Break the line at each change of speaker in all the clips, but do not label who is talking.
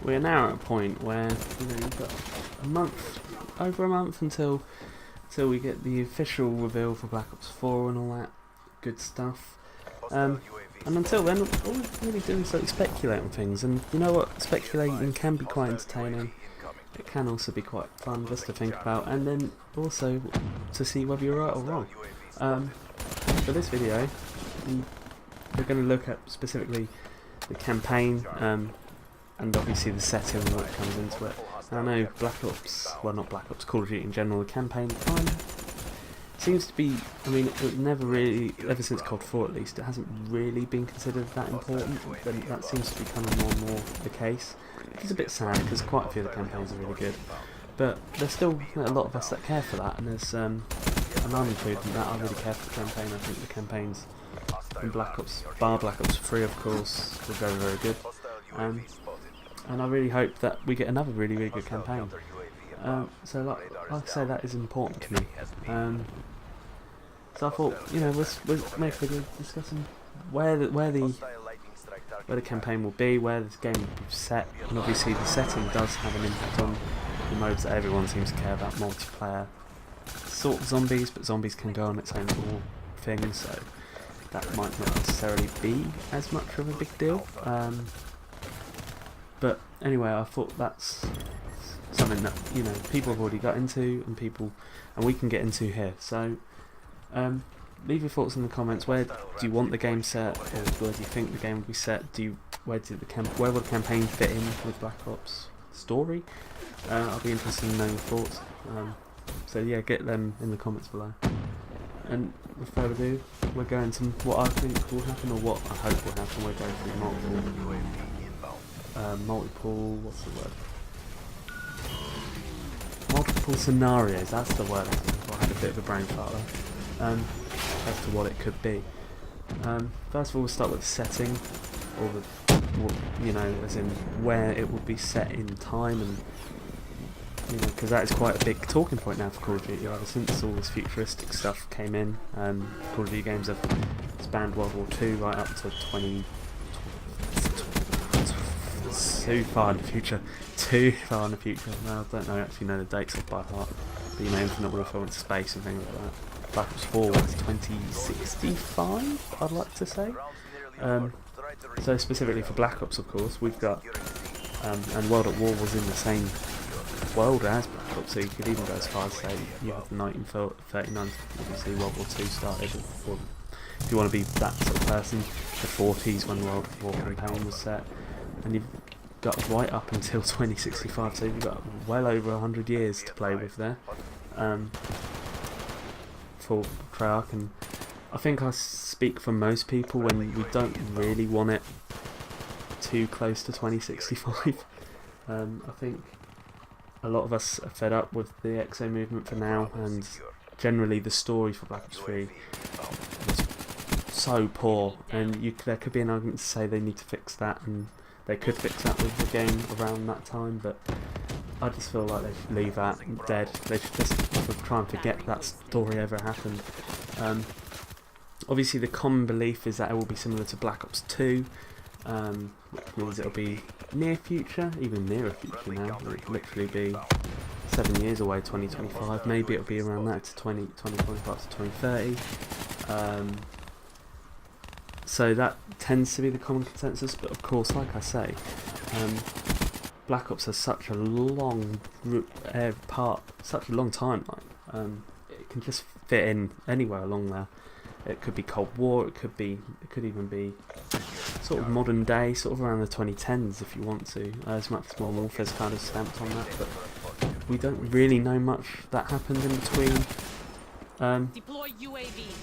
we're now at a point where you've got a month, over a month until we get the official reveal for Black Ops 4 and all that good stuff. And until then, all we're really doing is like speculate on things, and you know what, speculating can be quite entertaining. It can also be quite fun just to think about, and then also to see whether you're right or wrong. For this video, we're going to look at specifically the campaign, and obviously the setting and what comes into it. I know Black Ops, well not Black Ops, Call of Duty in general, the campaign kind of seems to be, I mean, it never really, ever since COD 4 at least, it hasn't really been considered that important, but that seems to be kind of more and more the case. It's a bit sad because quite a few of the campaigns are really good, but there's still a lot of us that care for that, and there's, and I'm included in that. I really care for the campaign. I think the campaigns in Black Ops, bar Black Ops 3 of course, were very, very good. And I really hope that we get another really, really good campaign. So like I say, that is important to me. So I thought, you know, let's make a video discussing where the campaign will be, where this game will be set, and obviously the setting does have an impact on the modes that everyone seems to care about. Multiplayer, sort of zombies, but zombies can go on its own little thing, so that might not necessarily be as much of a big deal. But anyway, I thought that's something that, you know, people have already got into, and we can get into here. So leave your thoughts in the comments. Where do you want the game set, or where do you think the game will be set? Where will the campaign fit in with Black Ops story? I'll be interested in knowing your thoughts. So yeah, get them in the comments below. And without further ado, we're going to what I think will happen, or what I hope will happen. We're going through multiple, what's the word? Multiple scenarios, that's the word. I had a bit of a brain fart there. As to what it could be. First of all, we'll start with the setting, or you know, as in where it will be set in time, and you know, because that is quite a big talking point now for Call of Duty. Ever since all this futuristic stuff came in, Call of Duty games have spanned World War II right up to 20. Too far in the future. Well, I don't actually know the dates off by heart. But you know, Infinite Warfare went to space and things like that. Black Ops 4 went to 2065, I'd like to say. So specifically for Black Ops, of course, we've got, and World at War was in the same world as Black Ops, so you could even go as far as say you have the 1939, obviously World War II started, or if you want to be that sort of person, the 40s when World War campaign was set, and you've got right up until 2065, so you've got well over 100 years to play with there. For Treyarch, and I think I speak for most people when we don't really want it too close to 2065. I think a lot of us are fed up with the EXO movement for now, and generally the story for Black Ops 3 was so poor, and there could be an argument to say they need to fix that, and they could fix that with the game around that time, but I just feel like they should leave that dead. They should just try and forget that story ever happened. Obviously the common belief is that it will be similar to Black Ops 2, which means it'll be near future, even nearer future now. It'll literally be 7 years away, 2025. Maybe it'll be around that to 2025 to 2030. So that tends to be the common consensus, but of course, like I say, Black Ops has such a long such a long timeline. It can just fit in anywhere along there. It could be Cold War. It could even be sort of modern day, sort of around the 2010s if you want to. As much as Modern Warfare's kind of stamped on that, but we don't really know much that happened in between.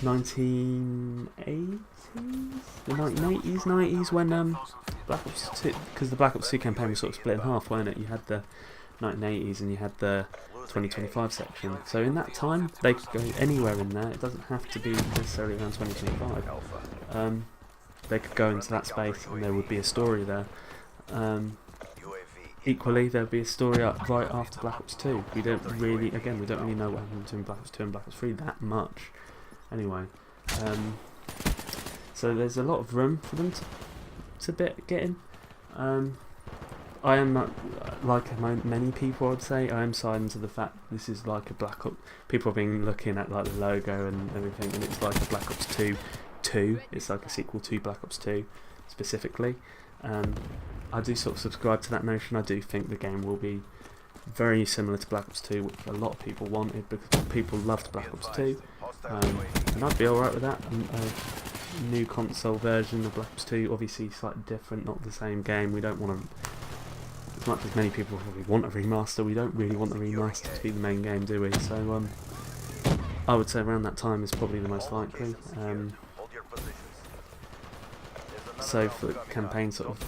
1980s, the 1980s, 90s, when Black Ops 2, because the Black Ops 2 campaign was sort of split in half, weren't it? You had the 1980s and you had the 2025 section. So in that time, they could go anywhere in there. It doesn't have to be necessarily around 2025. They could go into that space and there would be a story there. Equally, there'll be a story up right after Black Ops 2. We don't really know what happened between Black Ops 2 and Black Ops 3 that much. Anyway, so there's a lot of room for them to get in. I am not, like many people I'd say, I am siding to the fact this is like a Black Ops. People have been looking at like the logo and everything, and it's like a Black Ops 2 2. It's like a sequel to Black Ops 2 specifically. I do sort of subscribe to that notion. I do think the game will be very similar to Black Ops 2, which a lot of people wanted because people loved Black Ops 2. And I'd be alright with that. A new console version of Black Ops 2, obviously slightly different, not the same game. We don't want to, as much as many people probably want a remaster, we don't really want the remaster to be the main game, do we? So I would say around that time is probably the most likely. So for the campaign, sort of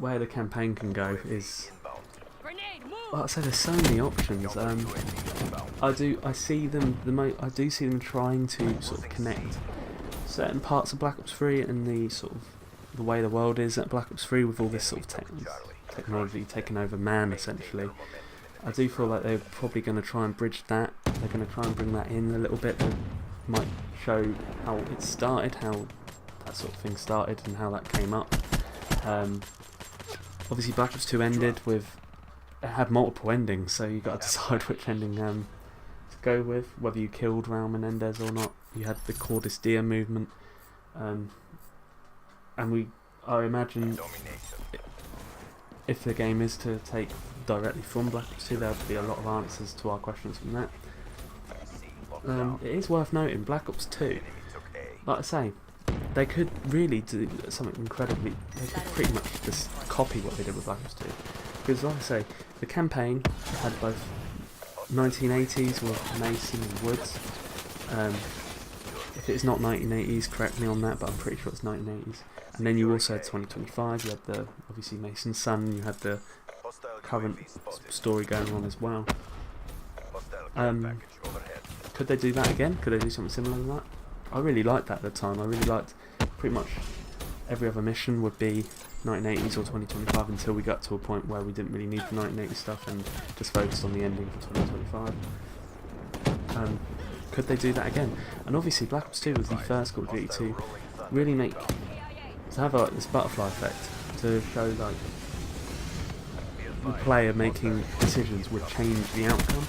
where the campaign can go is, well, I'd say there's so many options. I do see them trying to sort of connect certain parts of Black Ops 3 and the sort of the way the world is at Black Ops 3 with all this sort of technology taking over man, essentially. I do feel like they're probably going to try and bridge that. They're going to try and bring that in a little bit. They might show how it started, how that sort of thing started, and how that came up. Obviously, Black Ops 2 ended with, it had multiple endings, so you got to decide which ending to go with, whether you killed Raul Menendez or not. You had the Cordis Dia movement, and I imagine if the game is to take directly from Black Ops 2, there'll be a lot of answers to our questions from that. It is worth noting, Black Ops 2, like I say, they could really do something incredibly. They could pretty much just copy what they did with Black Ops 2, because like I say, the campaign had both 1980s with Mason and Woods. If it's not 1980s, correct me on that, but I'm pretty sure it's 1980s. And then you also had 2025. You had the obviously Mason's son. You had the current story going on as well. Could they do that again? Could they do something similar to that? I really liked that at the time. I really liked pretty much every other mission would be 1980s or 2025 until we got to a point where we didn't really need the 1980s stuff and just focused on the ending for 2025. Could they do that again? And obviously Black Ops 2 was the first Call of Duty to really to have like this butterfly effect, to show like the player making decisions would change the outcome.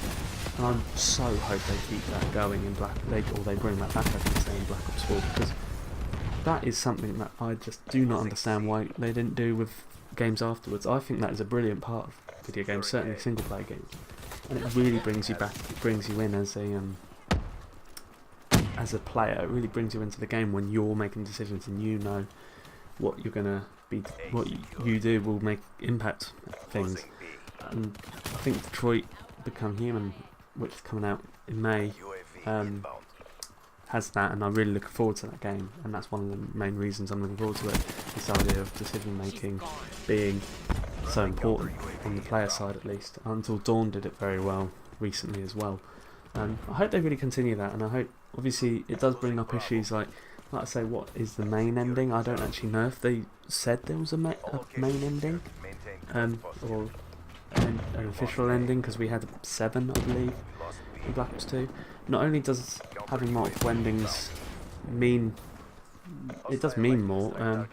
And I so hope they keep that going in they bring that back, I can say, in Black Ops 4, because that is something that I just do not understand why they didn't do with games afterwards. I think that is a brilliant part of video games, certainly single player games, and it really brings you back, it brings you in as a player. It really brings you into the game when you're making decisions and you know what you're gonna be, what you do will impact things. And I think Detroit Become Human, which is coming out in May, has that, and I'm really looking forward to that game, and that's one of the main reasons I'm looking forward to it. This idea of decision making being so important on the player side, at least. Until Dawn did it very well recently as well. I hope they really continue that, and I hope, obviously it does bring up issues like I say, what is the main ending? I don't actually know if they said there was a main ending, or an official ending, because we had 7, I believe, in Black Ops 2. Not only does having multiple endings mean, it does mean more,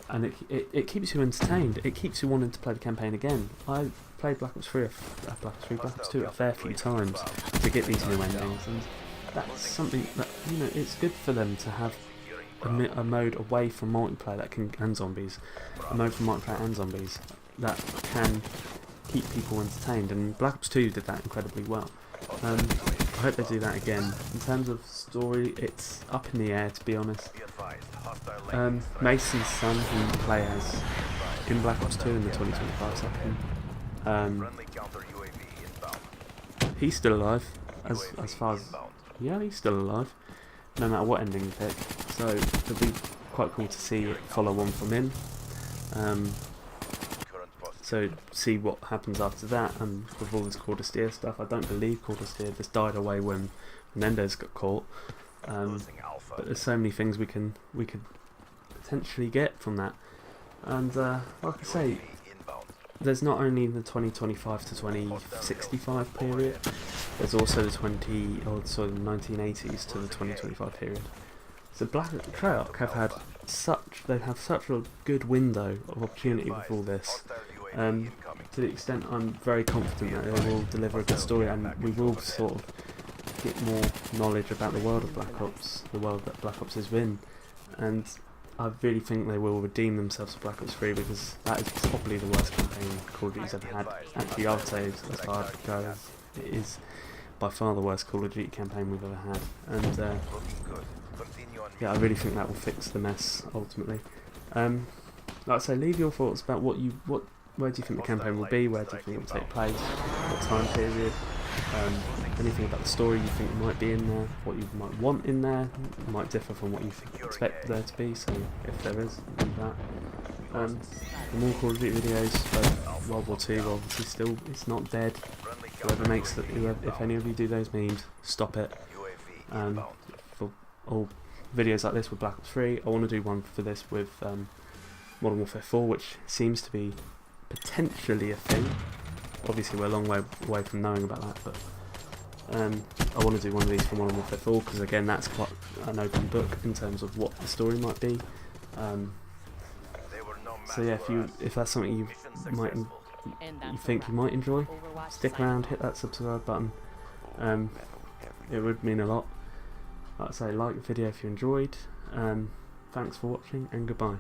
and it keeps you entertained. It keeps you wanting to play the campaign again. I played Black Ops 2 a fair few times to get these new endings, and that's something that, you know, it's good for them to have a mode away from multiplayer and zombies, a mode for multiplayer and zombies that can keep people entertained, and Black Ops 2 did that incredibly well. I hope they do that again. In terms of story, it's up in the air, to be honest. Mason's son, who you play as in Black Ops 2 in the 2025 section, he's still alive, as far as, yeah, he's still alive, no matter what ending you pick, so it'll be quite cool to see it follow on from him. So see what happens after that, and with all this Cordis Dia stuff, I don't believe Cordis Dia just died away when Menendez got caught, but there's so many things we could potentially get from that, and like I say, there's not only the 2025 to 2065 period, there's also the 1980s to the 2025 period. So Treyarch have such a good window of opportunity with all this. To the extent I'm very confident that they will deliver a good story, and we will sort of get more knowledge about the world of Black Ops, the world that Black Ops is in, and I really think they will redeem themselves for Black Ops 3, because that is probably the worst campaign Call of Duty's ever had. Actually, I would say as far as it goes, it is by far the worst Call of Duty campaign we've ever had, and yeah, I really think that will fix the mess ultimately. Like I say, leave your thoughts about where do you think the campaign will be, where do you think it will take place, what time period, anything about the story you think might be in there, what you might want in there, might differ from what you expect there to be, so if there is, leave that. The more Call of Duty videos, both World War II, obviously still, it's not dead. Whoever makes it, if any of you do those memes, stop it. For all videos like this with Black Ops 3, I want to do one for this with Modern Warfare 4, which seems to be potentially a thing. Obviously we're a long way away from knowing about that, but I want to do one of these for Modern Warfare 4, because again that's quite an open book in terms of what the story might be. So yeah, if that's something you think you might enjoy, stick around, hit that subscribe button. It would mean a lot. Like I say, like the video if you enjoyed. Thanks for watching, and goodbye.